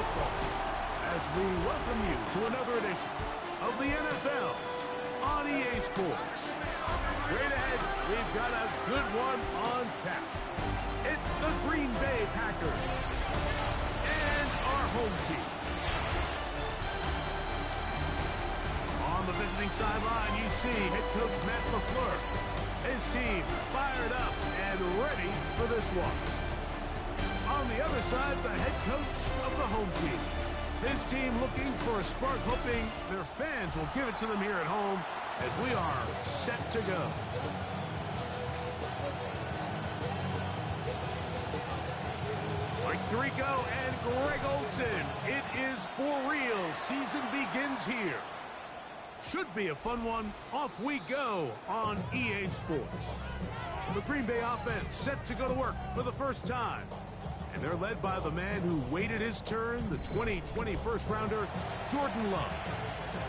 football as we welcome you to another edition of the NFL on EA Sports. Straight ahead, we've got a good one on tap. It's the Green Bay Packers and our home team. On the visiting sideline, you see head coach Matt LaFleur. His team fired up and ready for this one. On the other side, the head coach of the home team. His team looking for a spark, hoping their fans will give it to them here at home as we are set to go. Mike Tirico and Greg Olsen. It is for real. Season begins here. Should be a fun one. Off we go on EA Sports. The Green Bay offense set to go to work for the first time. And they're led by the man who waited his turn, the 2020 first-rounder, Jordan Love.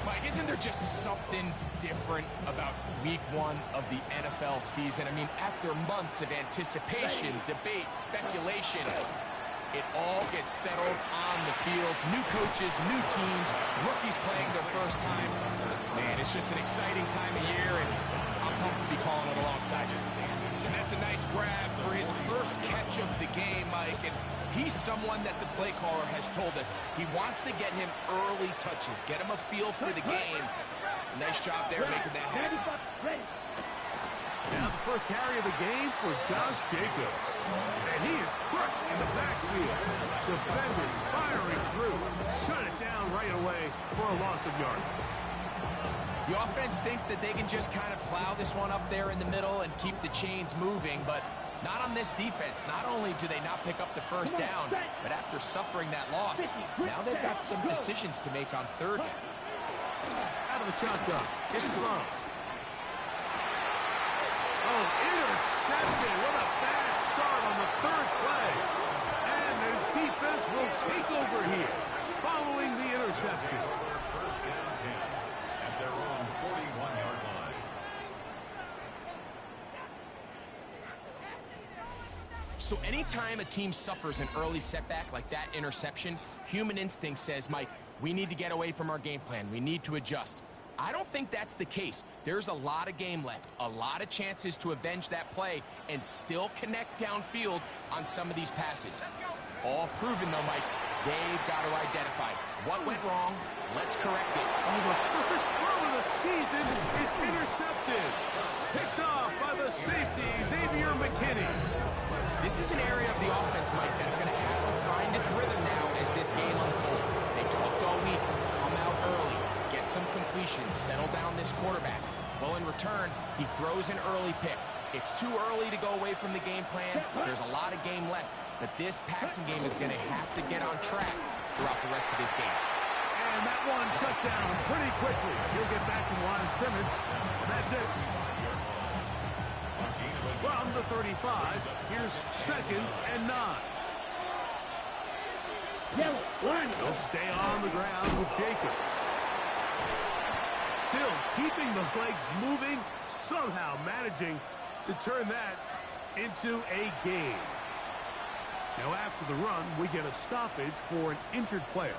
Mike, isn't there just something different about week one of the NFL season? I mean, after months of anticipation, debate, speculation, it all gets settled on the field. New coaches, new teams, rookies playing their first time. Man, it's just an exciting time of year, and I'm pumped to be calling it alongside you. And that's a nice grab for his first catch of the game, Mike. And he's someone that the play caller has told us he wants to get him early touches, get him a feel for the game. Nice job there making that happen. Now the first carry of the game for Josh Jacobs. And he is crushed in the backfield. Defenders firing through. Shut it down right away for a loss of yardage. The offense thinks that they can just kind of plow this one up there in the middle and keep the chains moving, but not on this defense. Not only do they not pick up the first down, but after suffering that loss, now they've got some decisions to make on third down. Out of the shotgun, it's Love. Oh, intercepted. What a bad start on the third play. And his defense will take over here following the interception. First down 10 at their own 41-yard line. So anytime a team suffers an early setback like that interception, human instinct says, Mike, we need to get away from our game plan. We need to adjust. I don't think that's the case. There's a lot of game left, a lot of chances to avenge that play and still connect downfield on some of these passes. All proven, though, Mike. They've got to identify what went wrong. Let's correct it. Oh, the first throw of the season is intercepted. Picked off by the safety, Xavier McKinney. This is an area of the offense, Mike, that's going to have to find its rhythm now as this game unfolds. They talked all week, come out early, get some completions, settle down this quarterback. Well, in return, he throws an early pick. It's too early to go away from the game plan. There's a lot of game left. But this passing game is going to have to get on track throughout the rest of this game. And that one shut down pretty quickly. He'll get back to the line of scrimmage. And that's it. From the 35, here's 2nd and 9. They'll stay on the ground with Jacobs. Still keeping the legs moving, somehow managing to turn that into a game. Now after the run, we get a stoppage for an injured player.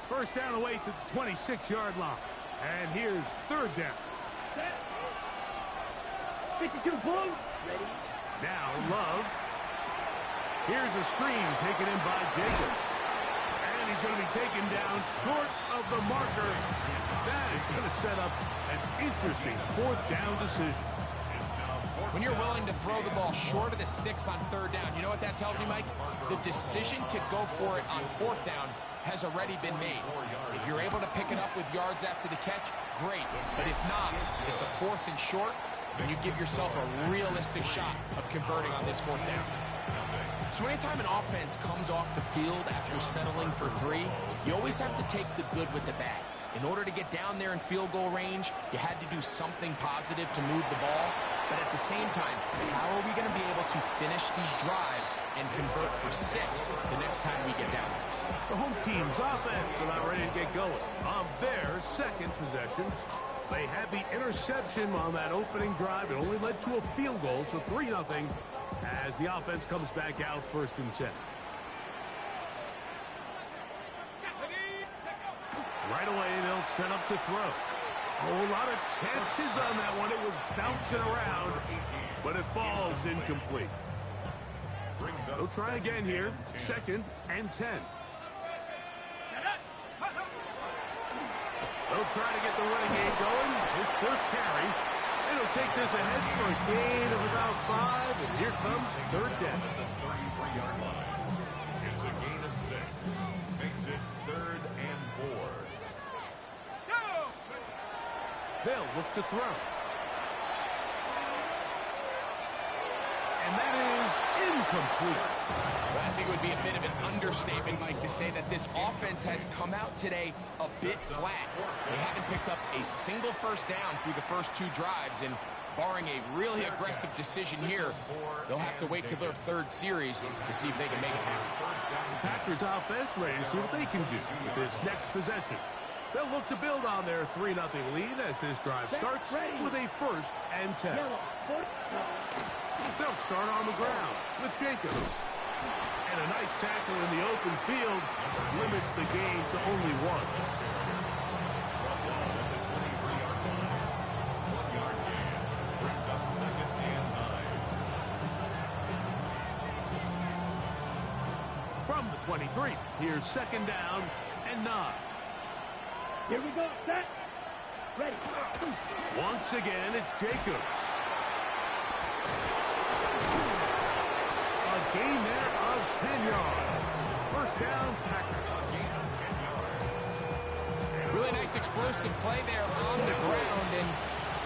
First down away to the 26-yard line. And here's 3rd down. 52 points. Ready. Now Love. Here's a screen taken in by Jacobs. And he's going to be taken down short of the marker. That is going to set up an interesting 4th down decision. When you're willing to throw the ball short of the sticks on 3rd down, you know what that tells you, Mike? The decision to go for it on 4th down has already been made. If you're able to pick it up with yards after the catch, great. But if not, it's a 4th and short, and you give yourself a realistic shot of converting on this 4th down. So anytime an offense comes off the field after settling for 3, you always have to take the good with the bad. In order to get down there in field goal range, you had to do something positive to move the ball. But at the same time, how are we going to be able to finish these drives and convert for 6 the next time we get down there? The home team's offense are not ready to get going. On their 2nd possession, they had the interception on that opening drive. It only led to a field goal, so 3-0 as the offense comes back out 1st and 10. Right away, they'll set up to throw. Oh, a lot of chances on that one. It was bouncing around, but it falls incomplete. They'll try again here. 2nd and 10. They'll try to get the running game going. His first carry. And he'll take this ahead for a gain of about 5. And here comes 3rd down. It's a gain of 6. Makes it 3rd and 4. They'll look to throw. And that is incomplete. Well, I think it would be a bit of an understatement, Mike, to say that this offense has come out today a bit flat. They haven't picked up a single first down through the first 2 drives, and barring a really aggressive decision here, they'll have to wait till their 3rd series to see if they can make it happen. Packers offense ready to see what they can do with this next possession. They'll look to build on their 3-0 lead as this drive starts with a 1st and 10. They'll start on the ground with Jacobs. And a nice tackle in the open field limits the gain to only 1. Brings up 2nd and 9. From the 23, here's 2nd down and 9. Here we go. Set. Ready. Once again, it's Jacobs. A gain there of 10 yards. First down, Packers. Really nice explosive play there on the ground, and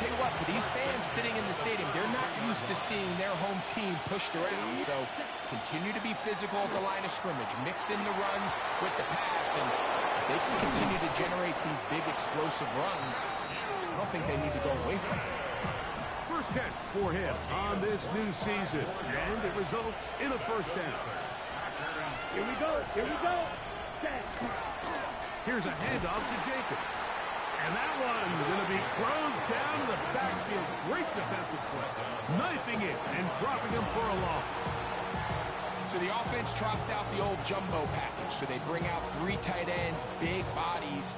tell you what, for these fans sitting in the stadium, they're not used to seeing their home team pushed around, so continue to be physical at the line of scrimmage, mix in the runs with the pass, and if they can continue to generate these big explosive runs, I don't think they need to go away from it. First catch for him on this new season, and it results in a first down. Here we go. Here we go. Set. Here's a handoff to Jacobs. And that one going to be thrown down to the backfield. Great defensive play. Knifing it and dropping him for a loss. So the offense trots out the old jumbo package. So they bring out 3 tight ends, big bodies.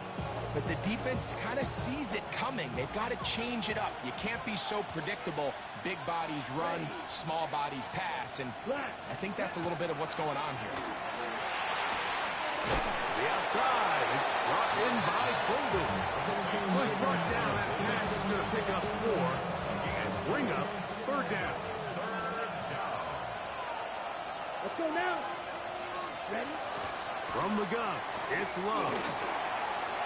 But the defense kind of sees it coming. They've got to change it up. You can't be so predictable. Big bodies run, small bodies pass. And I think that's a little bit of what's going on here. The outside. It's brought in by Golden. Was brought down. That pass is going to pick up 4 and bring up 3rd down. Let's go now. Ready? From the gun, it's Love.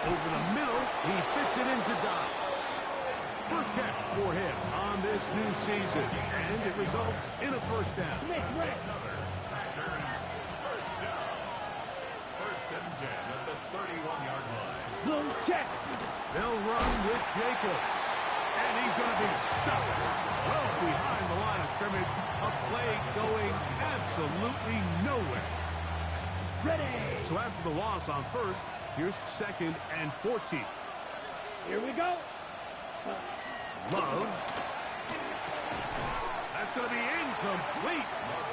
Over the middle, he fits it into Dobbs. First catch for him on this new season, and it results in a first down. Packers first down. 1st and 10 at the 31-yard line. Blow check. They'll run with Jacobs, and he's going to be stuck well behind the line of scrimmage. A play going absolutely nowhere. Ready. So after the loss on first, here's 2nd and 14. Here we go. Love. That's going to be incomplete.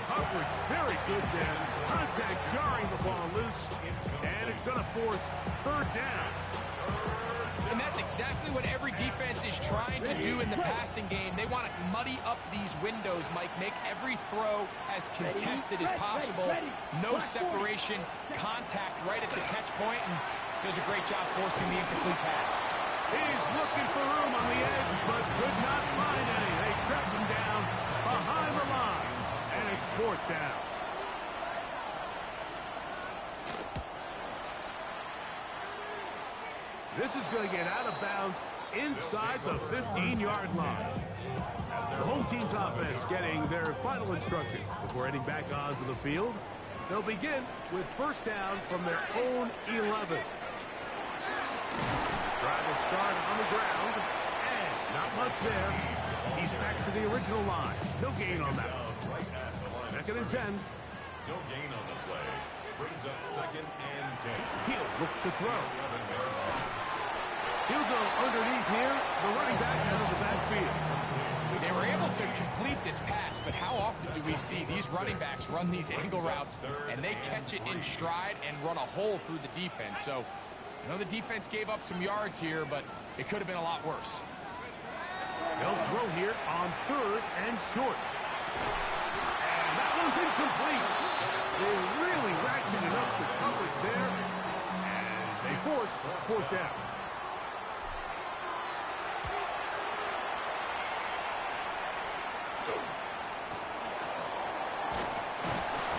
Coverage very good there. Contact jarring the ball loose. And it's going to force 3rd down. And that's exactly what every defense is trying to do in the passing game. They want to muddy up these windows, Mike, make every throw as contested as possible. No separation, contact right at the catch point, and does a great job forcing the incomplete pass. He's looking for room on the edge, but could not find any. They trapped him down behind the line, and it's 4th down. This is going to get out of bounds inside the 15-yard line. The home team's offense getting their final instructions before heading back onto the field. They'll begin with first down from their own 11. Drive will start on the ground, and not much there. He's back to the original line. No gain on that one. 2nd and 10. No gain on the play. Brings up 2nd and 10. He'll look to throw. He'll go underneath here. The running back out of the backfield. They were able to complete this pass, but how often do we see these running backs run these angle routes and they catch it in stride and run a hole through the defense? So I know the defense gave up some yards here, but it could have been a lot worse. They'll throw here on 3rd and short. And that one's incomplete. They really ratcheted up the coverage there. And they force 4th down.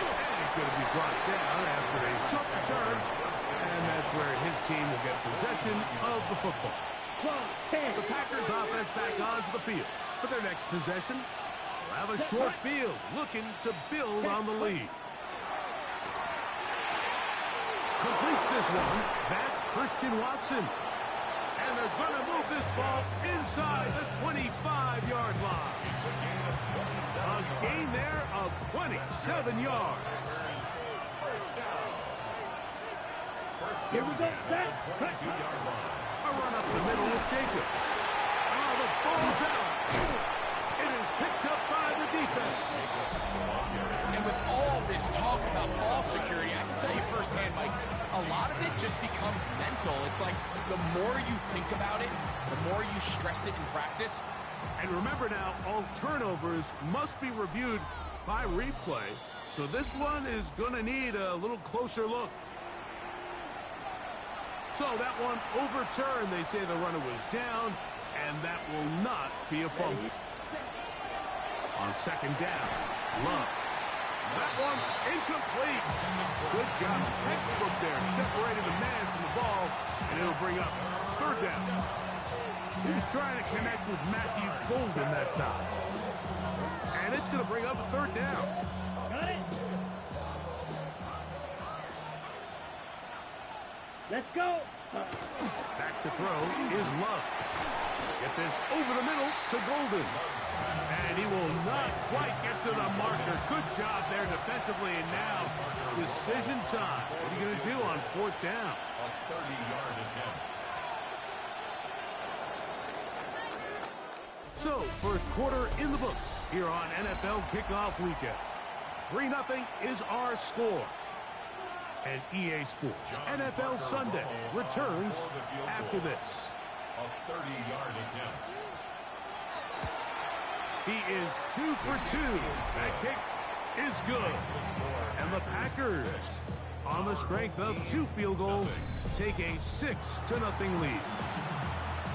And he's going to be brought down after a short return. And that's where his team will get possession of the football. The Packers offense back onto the field for their next possession. They'll have a short field looking to build on the lead. Completes this one. That's Christian Watson. And they're going to move this ball inside the 25-yard line. A gain there of 27 yards. Here we go. That's 22-yard line. A run up the middle with Jacobs. Oh, the ball's out. It is picked up by the defense. And with all this talk about ball security, I can tell you firsthand, Mike, a lot of it just becomes mental. It's like the more you think about it, the more you stress it in practice. And remember now, all turnovers must be reviewed by replay. So this one is going to need a little closer look. So that one overturned. They say the runner was down, and that will not be a fumble. On 2nd down, Love. That one incomplete. Good job. Textbook there, separating the man from the ball, and it'll bring up 3rd down. He was trying to connect with Matthew Golden that time. And it's going to bring up a 3rd down. Got it. Let's go. Back to throw is Love. Get this over the middle to Golden. And he will not quite get to the marker. Good job there defensively. And now, decision time. What are you going to do on 4th down? A 30-yard attempt. So, first quarter in the books here on NFL Kickoff Weekend. 3-0 is our score. And EA Sports NFL Sunday returns after this. A 30-yard attempt. He is 2 for 2. That kick is good. And the Packers, on the strength of 2 field goals, take a 6-0 lead.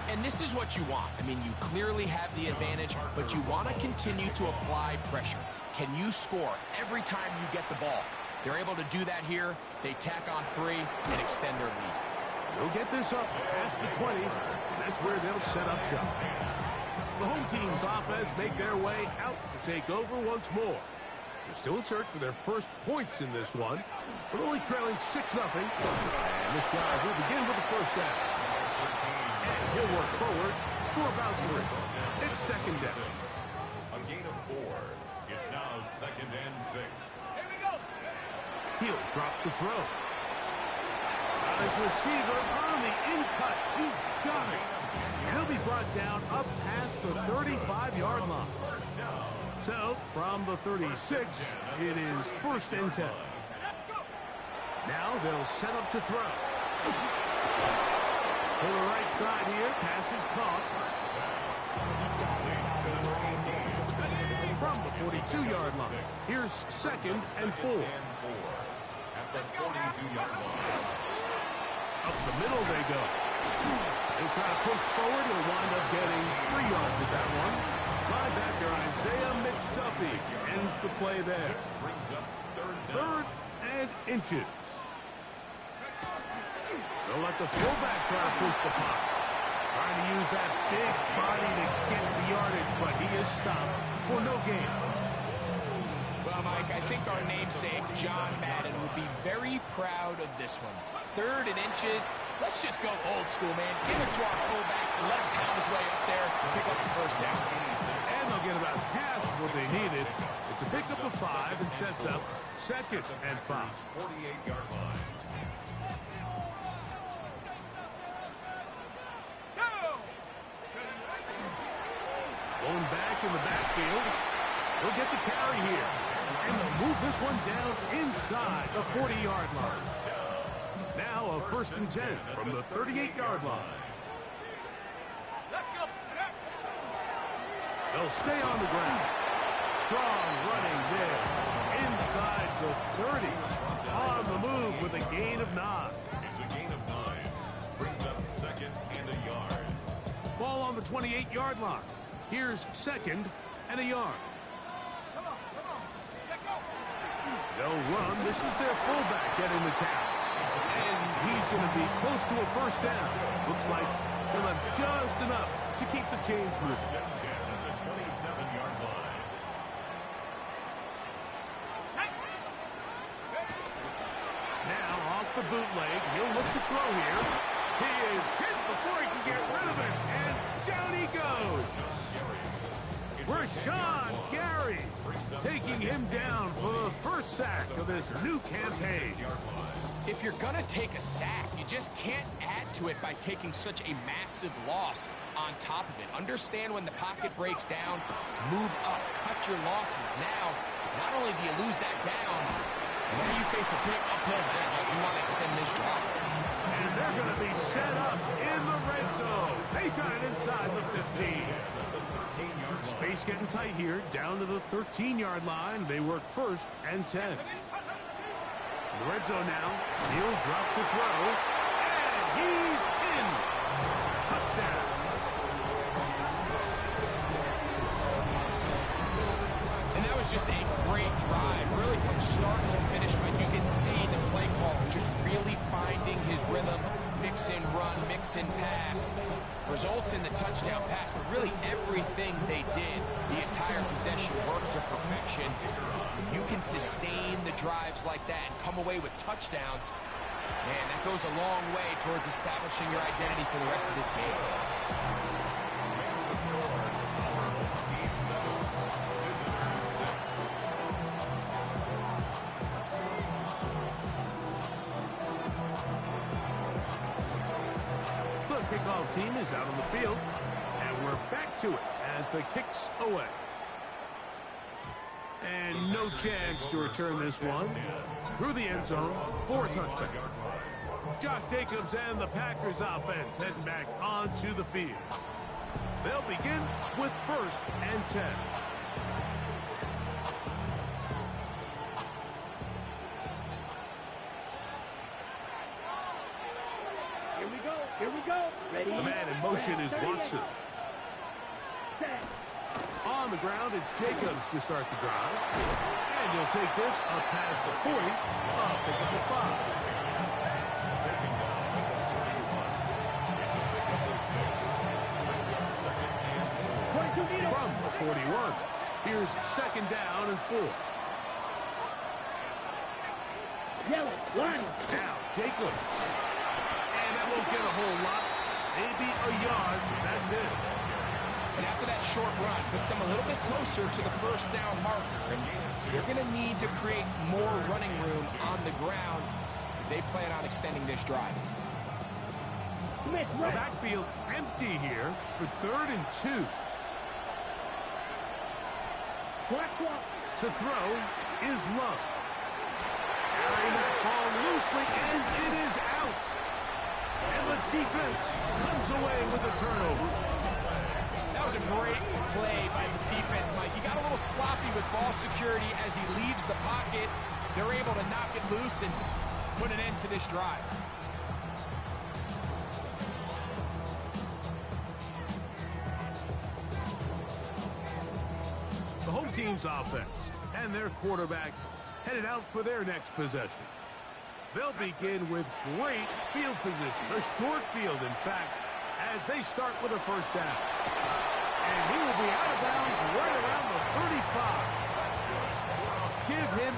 And this is what you want. I mean, you clearly have the advantage, but you want to continue to apply pressure. Can you score every time you get the ball? They're able to do that here. They tack on 3 and extend their lead. They'll get this up past the 20. That's where they'll set up shop. The home team's offense make their way out to take over once more. They're still in search for their first points in this one, but only trailing 6-0. And this drive will begin with the 1st down. And he'll work forward for about 3. It's 2nd down. A gain of 4. It's now 2nd and 6. He'll drop to throw. Got his receiver on the in-cut. He's got it. And he'll be brought down up past the 35-yard line. So, from the 36, it is 1st and 10. Now they'll set up to throw. To the right side here, pass is caught. From the 42-yard line, here's 2nd and 4. At the 42-yard line. Up the middle they go. They try to push forward. He'll wind up getting 3 yards with that one. Linebacker Isaiah McDuffie ends the play there. Brings up 3rd down. 3rd and inches. They'll let the fullback try to push the puck. Trying to use that big body to get the yardage, but he is stopped for no gain. Well, Mike, I think our namesake, John Madden, would be very proud of this one. 3rd and inches. Let's just go old school, man. Give it to our fullback. Let him pound his way up there and pick up the 1st down. And they'll get about half what they needed. It's a pickup of 5 and sets up 2nd and 5. 48-yard line. Going back in the backfield. He'll get the carry here. And they'll move this one down inside the 40-yard line. Now a 1st and 10 from the 38-yard line. Let's go. They'll stay on the ground. Strong running there. Inside the 30. On the move with a gain of 9. It's a gain of 9. Brings up 2nd and a yard. Ball on the 28-yard line. Here's 2nd and a yard. Come on. Check go. They'll run. This is their fullback getting the count. And he's going to be close to a 1st down. Looks like he'll have just enough to keep the chains moving. At the 27-yard line. Now off the bootleg. He'll look to throw here. He is hit before he can get rid of it. And down he goes. Rashawn Gary taking him down for the 1st sack of this new campaign. If you're going to take a sack, you just can't add to it by taking such a massive loss on top of it. Understand when the pocket breaks down, move up, cut your losses. Now, not only do you lose that down, now you face a big uphill battle. You want to extend this drive. And they're going to be set up in the red zone. They got it inside the 15. Space getting tight here, down to the 13-yard line. They work 1st and 10. In the red zone now. He'll drop to throw. And he's in. Touchdown. And that was just a great drive, really from start to finish. But you can see the play call just really finding his rhythm. Mix in run, mix in pass. Results in the touchdown pass, but really everything they did, the entire possession worked to perfection. You can sustain the drives like that and come away with touchdowns. Man, that goes a long way towards establishing your identity for the rest of this game. Makes the score. Our team 7, visitors 6. The kickoff team is out on the field, and we're back to it as the kick's away. And no chance to return this one through the end zone for a touchback. Josh Jacobs and the Packers offense heading back onto the field. They'll begin with 1st and 10. Here we go. Ready? The man in motion is Watson. Set. On the ground, it's Jacobs to start the drive. And he'll take this up past the 40, up pick up the 5. Taking down at the 31. It's a pickup of 6. Brings up 2nd and 4. 22 meters. From the 41, here's 2nd down and 4. Yellow. Line. Now, Jacobs. And that won't get a whole lot. Maybe a yard. That's it. And after that short run, puts them a little bit closer to the 1st down marker. And they're going to need to create more running room on the ground if they plan on extending this drive. Smith, The right. backfield empty here for 3rd and 2. Clock. To throw is Love. Carrying that ball loosely, and it is out. And the defense comes away with a turnover. That was a great play by the defense, Mike. He got a little sloppy with ball security as he leaves the pocket. They're able to knock it loose and put an end to this drive. The home team's offense and their quarterback headed out for their next possession. They'll begin with great field position, a short field, in fact, as they start with a 1st down. And he will be out of bounds right around the 35. Give him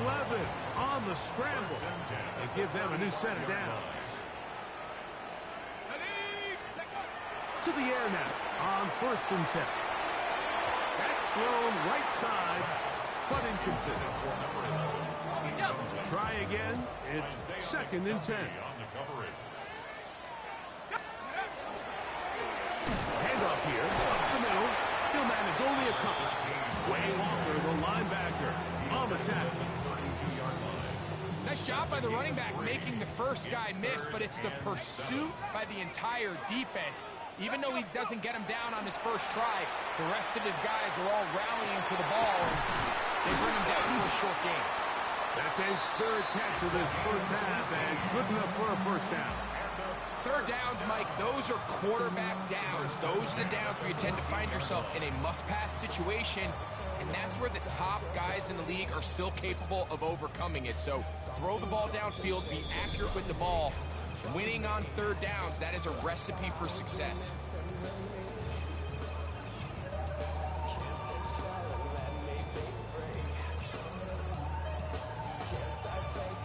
11 on the scramble and give them a new set of downs. To the air now on 1st and 10. That's thrown right side, but incomplete. Try again. It's 2nd and 10. Handoff here, up the middle. He'll manage only a couple. Way Walker, the linebacker, on the tackle. Nice job by the running back making the first guy miss, but it's the pursuit by the entire defense. Even though he doesn't get him down on his first try, the rest of his guys are all rallying to the ball, and they bring him down for a short game. That's his third catch of this first half, and good enough for a first down. Third downs, Mike, those are quarterback downs. Those are the downs where you tend to find yourself in a must-pass situation, and that's where the top guys in the league are still capable of overcoming it. So throw the ball downfield, be accurate with the ball. Winning on third downs, that is a recipe for success.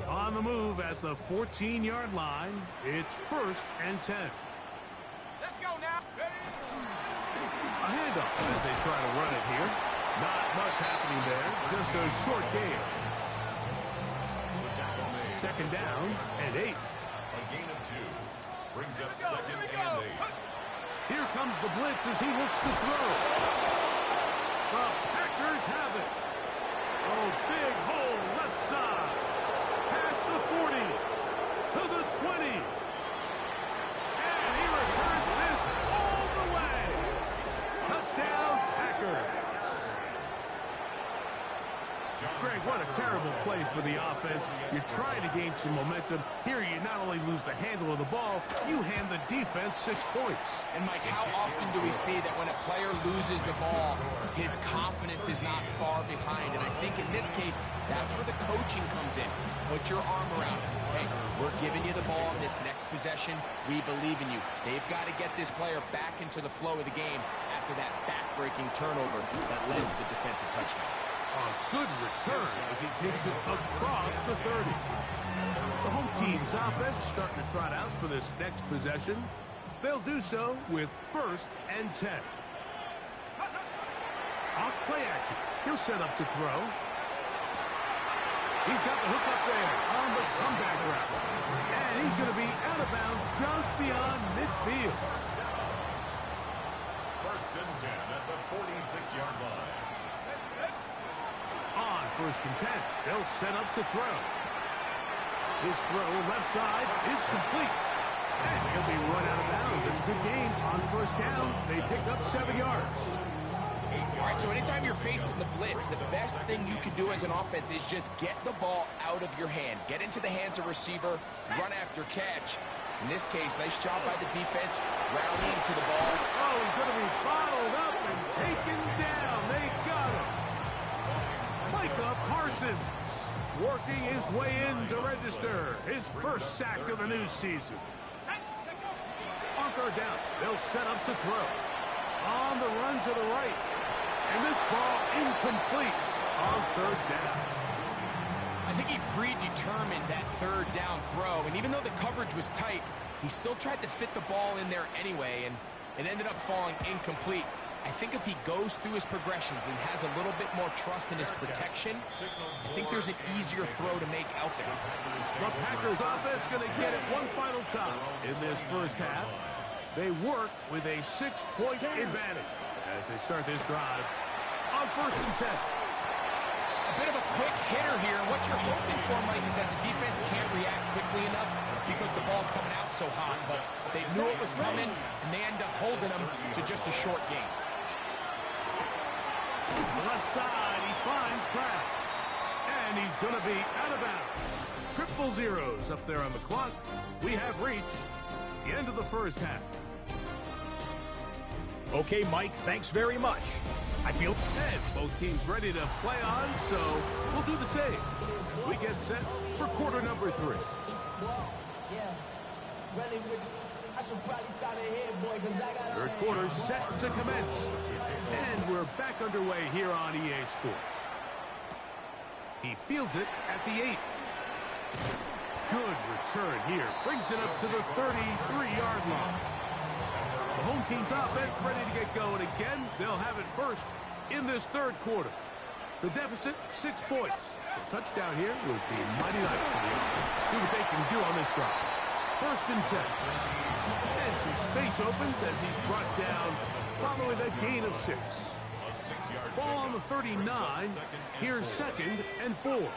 On the move at the 14-yard line, it's 1st and 10. Let's go now. A handoff as they try to run it here. Not much happening there, just a short game. 2nd down and 8. A gain of 2. Brings up 2nd and 8. Here comes the blitz as he looks to throw. The Packers have it. Oh, big hole left side. Past the 40 to the 20. And he returns this all the way. Touchdown, Packers. Greg, what a terrible play for the offense. You're trying to gain some momentum. Here you not only lose the handle of the ball, you hand the defense 6 points. And Mike, how often do we see that when a player loses the ball, his confidence is not far behind? And I think in this case, that's where the coaching comes in. Put your arm around him. Hey, we're giving you the ball in this next possession. We believe in you. They've got to get this player back into the flow of the game after that back-breaking turnover that led to the defensive touchdown. A good return as he takes it across the 30. The home team's offense starting to trot out for this next possession. They'll do so with 1st and 10. Off play action. He'll set up to throw. He's got the hook up there on the comeback route. And he's going to be out of bounds just beyond midfield. 1st and 10 at the 46-yard line. On 1st and 10, they'll set up to throw. His throw left side is complete. And he'll be run out of bounds. It's a good game on 1st down. They pick up 7 yards. All right, so anytime you're facing the blitz, the best thing you can do as an offense is just get the ball out of your hand. Get into the hands of receiver, run after catch. In this case, nice job by the defense, rallying to the ball. Oh, he's going to be bottled up and taken down. They got him. Micah Parsons working his way in to register his 1st sack of the new season. On 3rd down, they'll set up to throw. On the run to the right. And this ball incomplete on 3rd down. I think he predetermined that 3rd down throw, and even though the coverage was tight, he still tried to fit the ball in there anyway, and it ended up falling incomplete. I think if he goes through his progressions and has a little bit more trust in his protection, I think there's an easier throw to make out there. The Packers offense going to get it one final time in this 1st half. They work with a 6-point advantage as they start this drive on 1st and 10. A bit of a quick hitter here. What you're hoping for, Mike, is that the defense can't react quickly enough because the ball's coming out so hot. But they knew it was coming, and they end up holding them to just a short game. The left side, he finds Kraft. And he's going to be out of bounds. Triple zeros up there on the clock. We have reached the end of the 1st half. Okay, Mike, thanks very much. I feel... And both teams ready to play on, so we'll do the same as we get set for quarter number 3. Third quarter set to commence. And we're back underway here on EA Sports. He fields it at the 8. Good return here. Brings it up to the 33-yard line. The home team's offense ready to get going again. They'll have it first in this 3rd quarter. The deficit, 6 points. The touchdown here would be mighty nice for the offense. See what they can do on this drive. 1st and 10. And some space opens as he's brought down following a gain of 6. Ball on the 39. Here's 2nd and 4.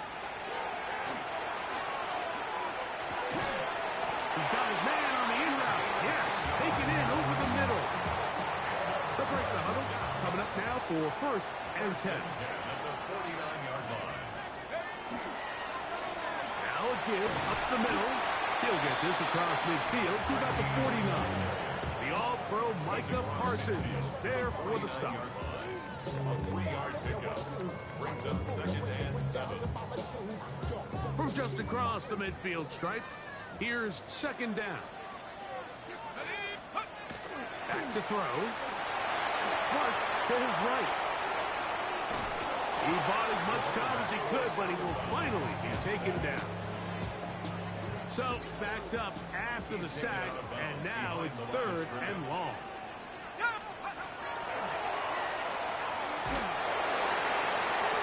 He's got his man on the in route. Yes, taken in over the middle. To break the huddle. Coming up now for 1st and 10. At the 49-yard line. Now a give up the middle. He'll get this across midfield to about the 49. The All-Pro Micah Parsons there for the stop. A 3-yard pickup brings up 2nd and 7. From just across the midfield stripe, here's 2nd down. Back to throw. Flush to his right. He bought as much time as he could, but he will finally be taken down. So, backed up after the sack, and now it's 3rd and long.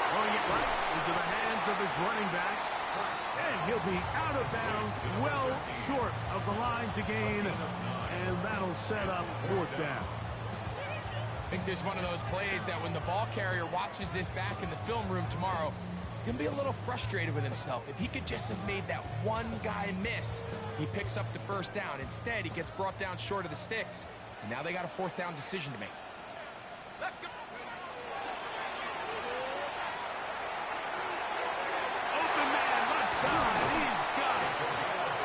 Throwing it right into the hands of his running back. And he'll be out of bounds, well short of the line to gain. And that'll set up 4th down. I think there's one of those plays that when the ball carrier watches this back in the film room tomorrow, he's going to be a little frustrated with himself. If he could just have made that one guy miss, he picks up the 1st down. Instead, he gets brought down short of the sticks. And now they got a 4th down decision to make. Let's go. Open man, left side. He's got it.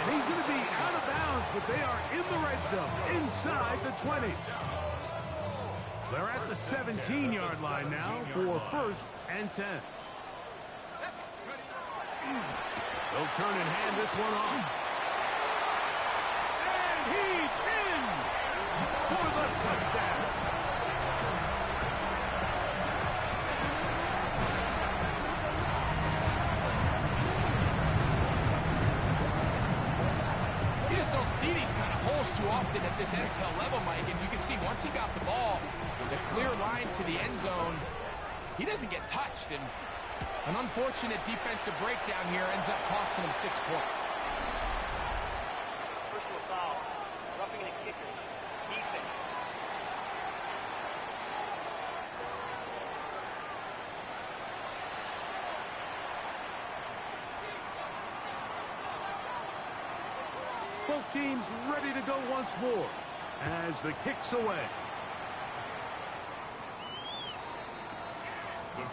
And he's going to be out of bounds, but they are in the red zone, inside the 20. They're at the 17-yard line now for 1st and 10. They'll turn and hand this one off. And he's in for the touchdown. You just don't see these kind of holes too often at this NFL level, Mike. And you can see once he got the ball, the clear line to the end zone, he doesn't get touched. And an unfortunate defensive breakdown here ends up costing him 6 points. Personal foul. Roughing a kicker. Defense. Both teams ready to go once more as the kick's away. The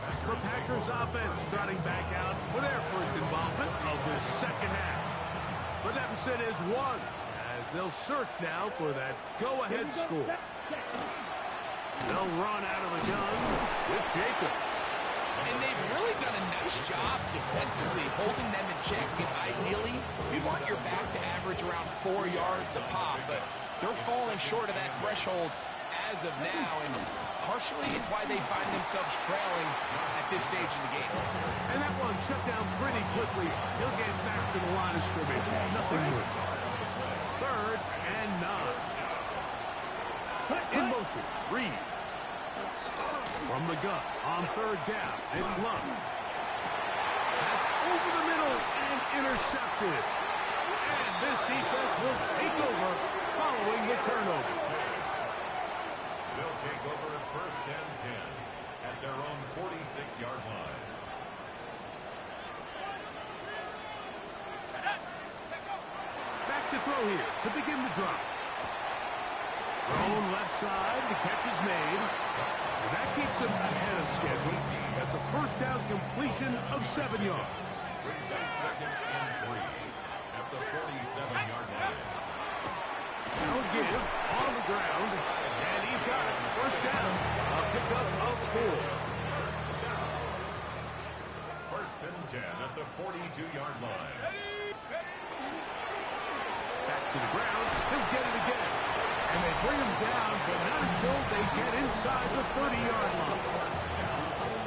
Packers offense trotting back out for their first involvement of this 2nd half. The deficit is 1 as they'll search now for that go-ahead score. They'll run out of the gun with Jacobs. And they've really done a nice job defensively holding them in check. I mean, ideally, you want your back to average around 4 yards a pop, but they're falling short of that threshold as of now, and partially it's why they find themselves trailing at this stage in the game. And that one shut down pretty quickly. He'll get back to the line of scrimmage. Nothing more. 3rd and 9. In motion, Reed. From the gun on 3rd down, it's Love. That's over the middle and intercepted. And this defense will take over following the turnover. They'll take over 1st and 10 at their own 46-yard line. Back to throw here to begin the drop. Thrown left side, the catch is made. And that keeps him ahead of schedule. That's a 1st down completion of 7 yards. Brings up 2nd and 3 at the 47-yard line. Now a give on the ground. And he's got it. 1st down. A pickup of 4. 1st and 10 at the 42-yard line. Back to the ground. He'll get it again. And they bring him down, but not until they get inside the 30-yard line.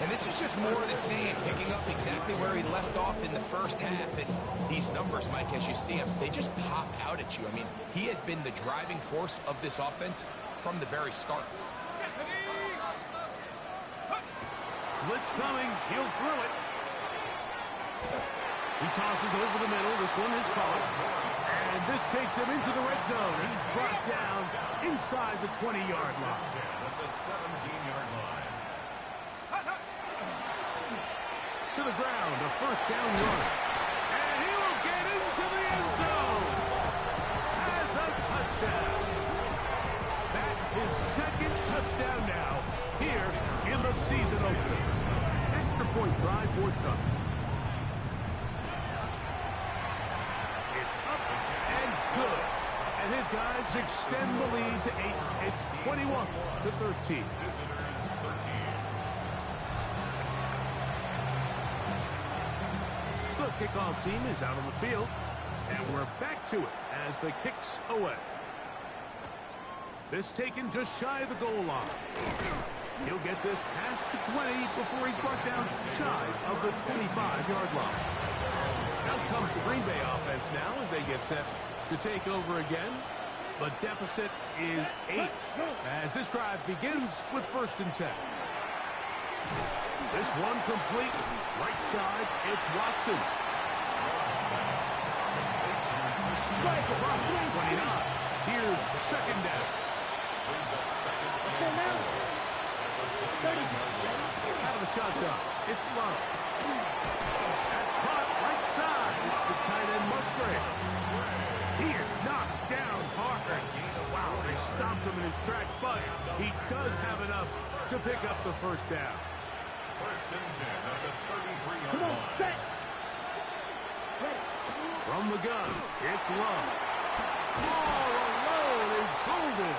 And this is just more of the same, picking up exactly where he left off in the 1st half. And these numbers, Mike, as you see them, they just pop out at you. I mean, he has been the driving force of this offense from the very start. Blitz coming. He'll throw it. He tosses over the middle. This one is caught. And this takes him into the red zone. He's brought down inside the 20-yard line. At the 17-yard line. To the ground, a 1st down run. And he will get into the end zone. His guys extend the lead to 8. It's 21-13. Visitors 13. The kickoff team is out on the field, and we're back to it as the kick's away. This taken just shy of the goal line. He'll get this past the 20 before he's brought down shy of the 25-yard line. Out comes the Green Bay offense now as they get set to take over again. The deficit is 8 as this drive begins with 1st and 10. This one complete. Right side, it's Watson. From 29, here's 2nd down. Out of the shotgun, it's Love. That's caught right side. It's the tight end Musgrave. He is knocked down hard. Wow, they stopped him in his tracks, but he does have enough to pick up the 1st down. 1st and 10 at the 33-yard Come on, line. set. From the gun, it's Love. All alone is golden.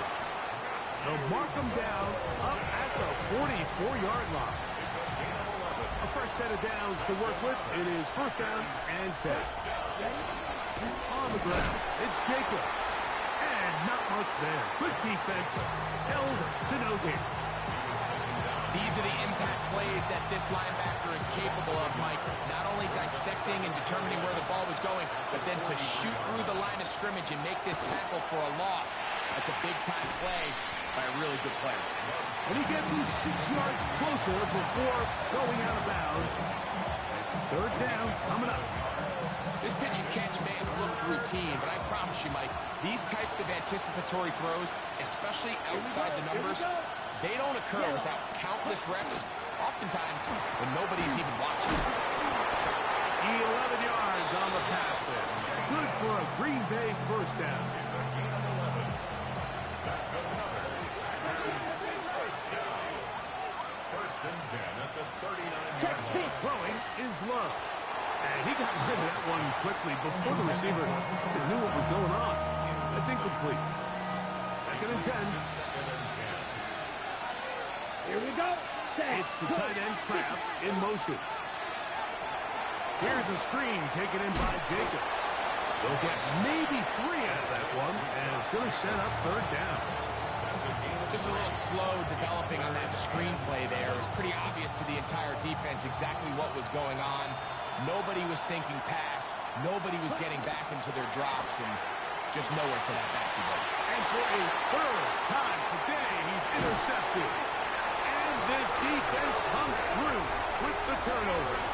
They'll mark him down up at the 44-yard line. A fresh set of downs to work with. It is 1st down and 10. On the ground, it's Jacobs. And not much there. Good defense. Held to no gain. These are the impact plays that this linebacker is capable of, Mike. Not only dissecting and determining where the ball was going, but then to shoot through the line of scrimmage and make this tackle for a loss. That's a big-time play by a really good player. And he gets him 6 yards closer before going out of bounds. It's 3rd down coming up. This pitch and catch may have looked routine, but I promise you, Mike, these types of anticipatory throws, especially outside the numbers, they don't occur without countless reps, oftentimes when nobody's even watching. 11 yards on the pass there. Good for a Green Bay 1st down. That's another. First down. 1st and 10 at the 39-yard line. Throwing is Love. And he got rid of that one quickly before the receiver knew what was going on. That's incomplete. 2nd and 10. Here we go. Set. It's the tight end Kraft in motion. Here's a screen taken in by Jacobs. They'll get maybe 3 out of that one, and it's going to set up 3rd down. Just a little slow developing on that screenplay there. It was pretty obvious to the entire defense exactly what was going on. Nobody was thinking pass. Nobody was getting back into their drops, and just nowhere for that back to go. And for a 3rd time today, he's intercepted. And this defense comes through with the turnovers.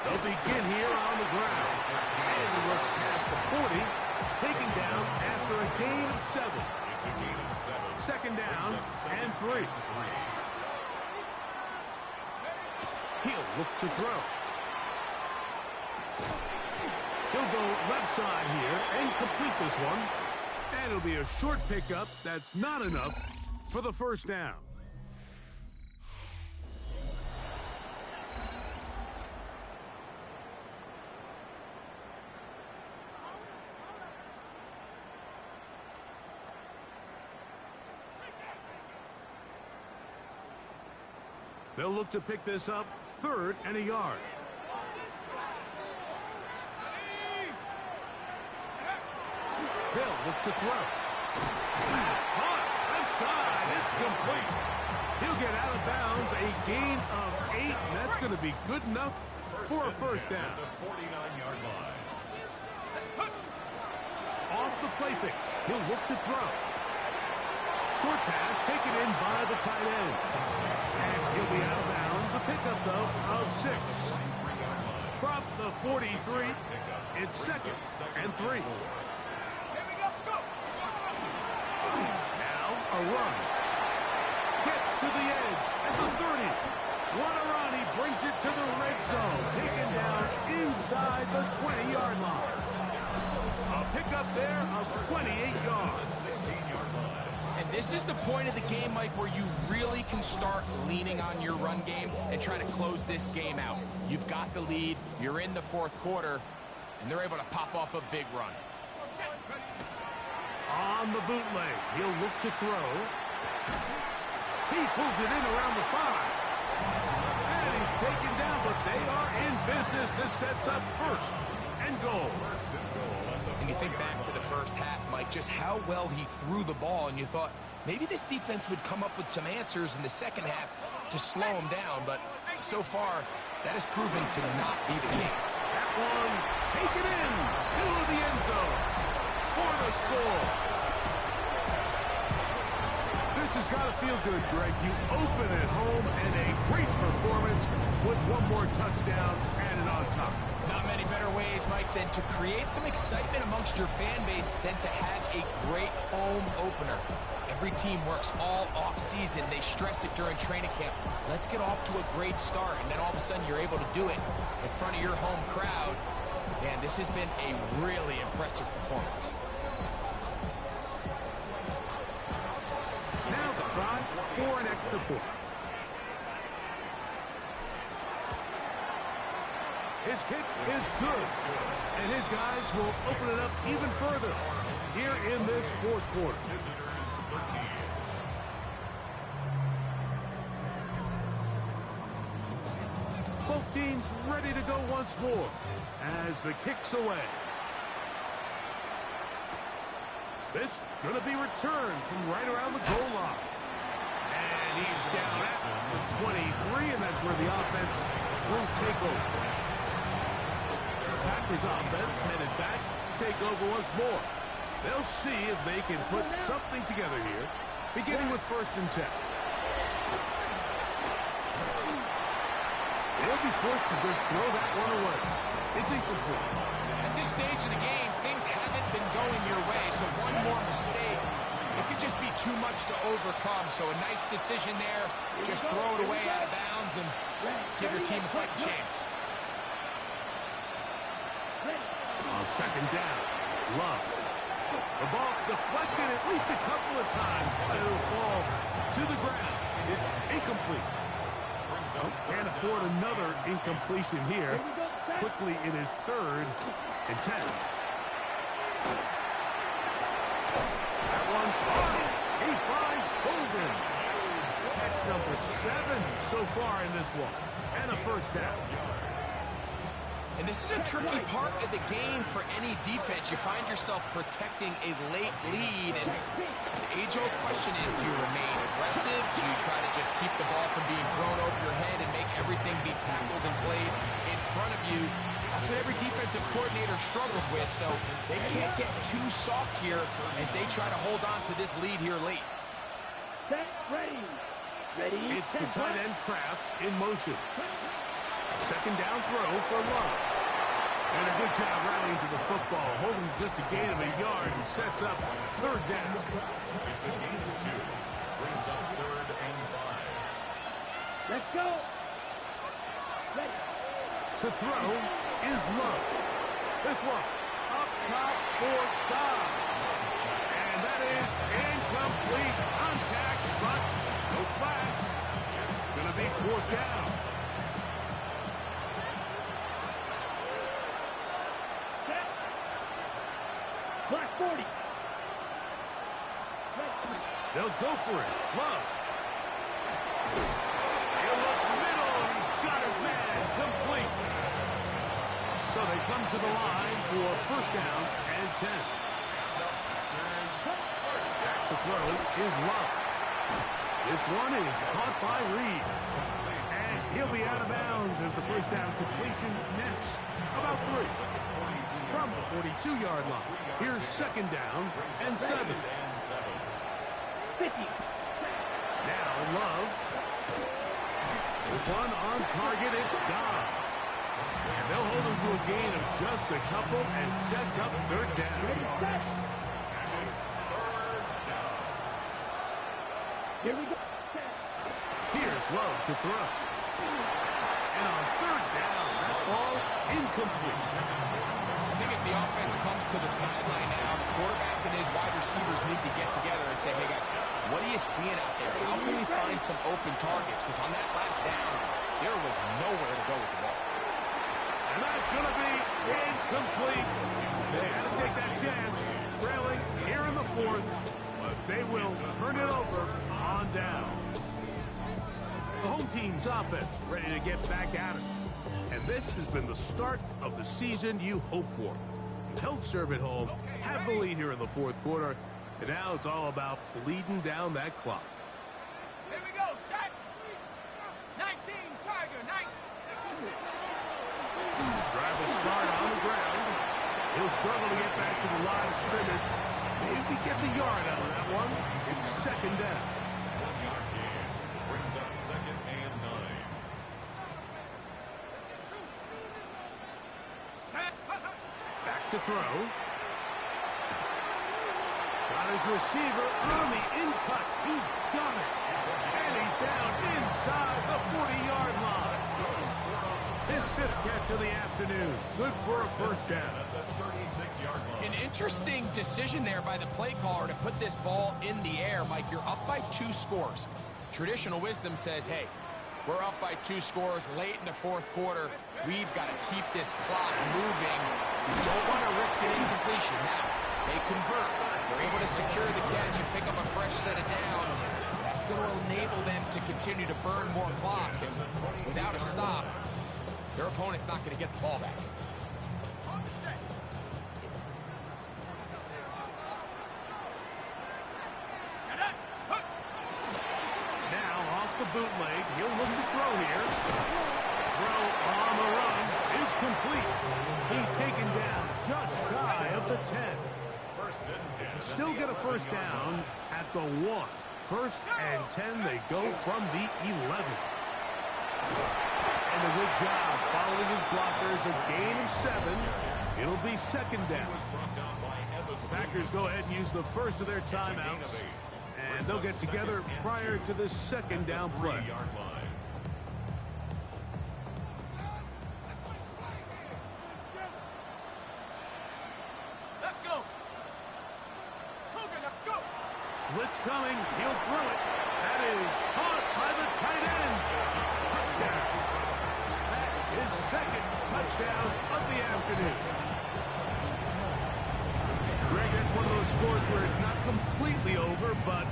They'll begin here on the ground. And he looks past the 40, taken down after a gain of 7. It's a gain of 7. 2nd down and 3. He'll look to throw. He'll go left side here and complete this one. And it'll be a short pickup. That's not enough for the 1st down. They'll look to pick this up 3rd and a yard. They'll look to throw. That's caught. Left side. It's complete. He'll get out of bounds. A gain of 8. And that's going to be good enough for a 1st down. The 49-yard line. Off the play fake. He'll look to throw. Short pass taken in by the tight end. And he'll be out of bounds. A pickup, though, of 6. From the 43, it's 2nd and 3. Now a run. Gets to the edge at the 30. What a run. He brings it to the red zone. Taken down inside the 20-yard line. A pickup there of 28 yards. 16-yard line. And This is the point of the game, Mike, where you really can start leaning on your run game and try to close this game out. You've got the lead, you're in the fourth quarter, and they're able to pop off a big run. On the bootleg, he'll look to throw. He pulls it in around the 5. And he's taken down, but they are in business. This sets up first and goal. And you think back to the first half, Mike, just how well he threw the ball, and you thought maybe this defense would come up with some answers in the second half to slow him down, but so far, that has proven to not be the case. That one, take it in, middle of the end zone, for the score. This has got to feel good, Greg. You open at home, and a great performance with one more touchdown added on top. Not many better ways, Mike, than to create some excitement amongst your fan base than to have a great home opener. Every team works all off-season. They stress it during training camp. Let's get off to a great start, and then all of a sudden you're able to do it in front of your home crowd. Man, this has been a really impressive performance. Now the try for an extra point. His kick is good, and his guys will open it up even further here in this fourth quarter. Both teams ready to go once more as the kick's away. This going to be returned from right around the goal line. And he's down at the 23, and that's where the offense will take over. Packers offense headed back to take over once more. They'll see if they can put something together here, beginning with 1st and 10. They'll be forced to just throw that one away. It's incomplete. At this stage of the game, things haven't been going your way, so one more mistake, it could just be too much to overcome. So a nice decision there. Just throw it away out of bounds and give your team a fighting chance. On 2nd down, Love. The ball deflected at least a couple of times, but it'll fall to the ground. It's incomplete. Can't afford another incompletion here. Quickly in his 3rd and 10. That one, he finds Holden. That's number 7 so far in this one. And a 1st down. And this is a tricky part of the game for any defense. You find yourself protecting a late lead, and the age-old question is, do you remain aggressive? Do you try to just keep the ball from being thrown over your head and make everything be tackled and played in front of you? That's what every defensive coordinator struggles with, so they can't get too soft here as they try to hold on to this lead here late. Set, ready. Ready, it's the tight end Kraft in motion. 2nd down throw for Love. And a good job rallying to the football. Holding just a gain of a yard and sets up 3rd down. It's a gain of 2. Brings up 3rd and 5. Let's go. Ready. To throw is Love. This one up top for Dobbs. And that is incomplete. Contact, but no flags. It's going to be 4th down. Black 40. They'll go for it. Love. He'll look middle. He's got his man complete. So they come to the line for 1st down and 10. Back to throw is Love. This one is caught by Reed. And he'll be out of bounds as the 1st down completion nets about 3. From the 42-yard line. Here's 2nd down and 7. 50. Now Love. This one on target, it's Dobbs. And they'll hold him to a gain of just a couple and sets up 3rd down. Ready, set. Here we go. Here's Love to throw. And on 3rd down, that ball incomplete. I think as the offense comes to the sideline now, the quarterback and his wide receivers need to get together and say, hey guys, What are you seeing out there? How can we find some open targets? Because on that last down, there was nowhere to go with the ball. And that's going to be incomplete. They had to take that chance, trailing here in the fourth, but they will turn it over on down. The home team's offense ready to get back at it. And this has been the start of the season you hope for. You held serve at home, have the lead here in the fourth quarter, and now it's all about bleeding down that clock. Here we go, set. 19, Tiger, 19. Drive will start on the ground. He'll struggle to get back to the line of scrimmage. Maybe gets a yard out of that one. It's second down. 1-yard gain brings up 2nd and 9. Back to throw. Got his receiver on the in-cut. He's got it. And he's down inside the 40-yard line. His 5th catch of the afternoon. Good for a first down. At the 36-yard line. An interesting decision there by the play caller to put this ball in the air. Mike, you're up by 2 scores. Traditional wisdom says, hey, we're up by 2 scores late in the fourth quarter. We've got to keep this clock moving. We don't want to risk an incompletion. Now, they convert. They're able to secure the catch and pick up a fresh set of downs. That's going to enable them to continue to burn more clock. And without a stop, their opponent's not going to get the ball back. Now off the bootleg. He'll look to throw here. Throw on the run is complete. He's taken down just shy of the 10. Still get a first down at the 1. 1st and 10. They go from the 11. And a good job following his blockers. A gain of 7. It'll be second down. The Packers go ahead and use the first of their timeouts. And they'll get together prior to the second down play. Let's go. Cougar, let's go. Blitz coming. He'll throw it. That is caught by the tight end. Touchdown. That is 2nd touchdown of the afternoon. Greg, that's one of those scores where it's not completely over, but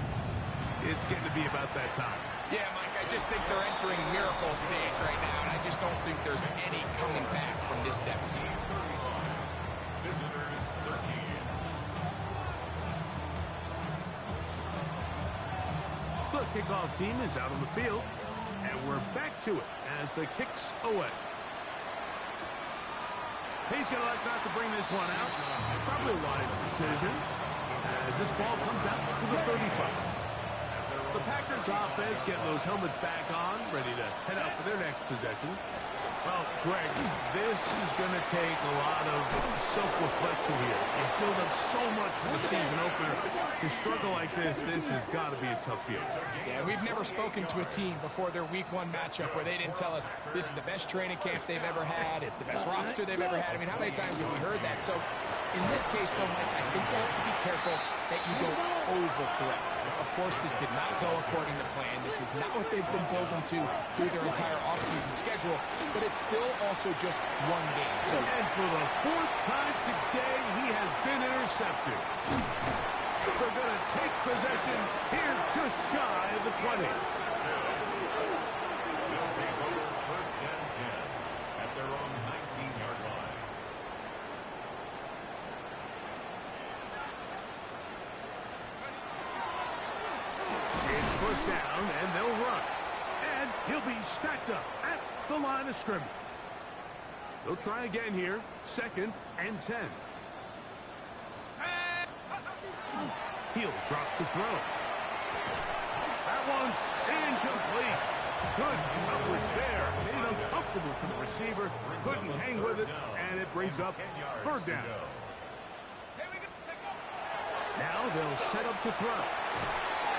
it's getting to be about that time. Yeah, Mike, I just think they're entering miracle stage right now, and I just don't think there's any coming back from this deficit. Visitors 13. The kickoff team is out on the field, and we're back to it as the kick's away. He's going to elect not to bring this one out. Probably a wise decision as this ball comes out to the 35. The Packers offense getting those helmets back on, ready to head out for their next possession. Well, Greg, this is going to take a lot of self-reflection here. You build up so much for the season opener. To struggle like this has got to be a tough field. Yeah, we've never spoken to a team before their week 1 matchup where they didn't tell us this is the best training camp they've ever had, it's the best roster they've ever had. I mean, how many times have we heard that? So, in this case, though, Mike, I think you have to be careful that you don't overcorrect. Of course, this did not go according to plan. This is not what they've been building to through their entire offseason schedule, but it's still also just one game. So, and for the 4th time today, he has been intercepted. They're going to take possession here just shy of the 20s. They'll take over 1st and 10 at their own 19-yard line. It's first down, and they'll run. And he'll be stacked up at the line of scrimmage. They'll try again here. 2nd and 10. He'll drop to throw. That one's incomplete. Good coverage there. Made it uncomfortable for the receiver. Couldn't hang with it, and it brings up 3rd down. Now they'll set up to throw.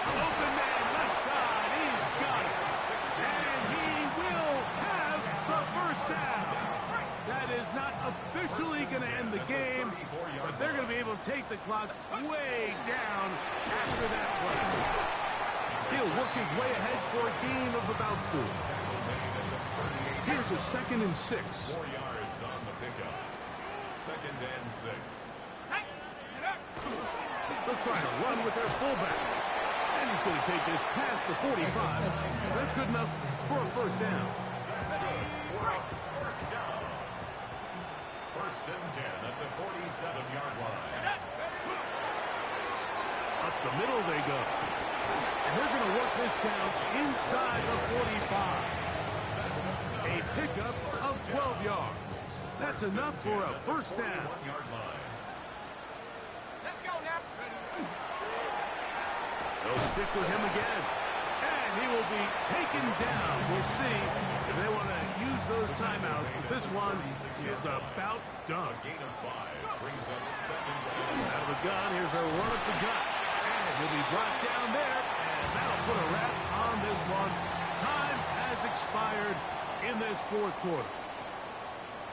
Open man, left side. He's got it. And he will have the first down. That is not officially going to end the game, but they're going to be able to take the clock way down after that play. way ahead for a gain of about 4. Here's a 2nd and 6. 4 yards on the pickup. 2nd and 6. They'll try to run with their fullback. And he's going to take this past the 45. That's good enough for a 1st down. That's good for a 1st down. 1st and 10 at the 47-yard line. Up the middle they go. And they're going to work this down inside the 45. A pickup of 12 yards. That's enough for a 1st down. Let's go now. They'll stick with him again. And he will be taken down. We'll see if they want to use those timeouts. But this one is about done. Gain of 5 brings up 2nd down. Out of the gun, here's a run up the gut. And he'll be brought down there. And that'll put a wrap on this one. Time has expired in this 4th quarter.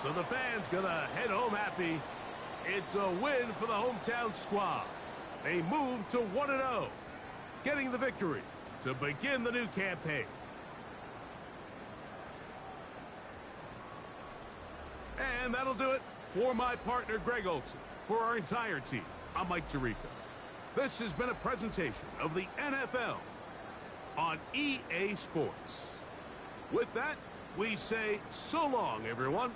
So the fans gonna head home happy. It's a win for the hometown squad. They move to 1-0, getting the victory to begin the new campaign. And that'll do it for my partner Greg Olson. For our entire team, I'm Mike Tirico. This has been a presentation of the NFL on EA Sports. With that, we say so long, everyone.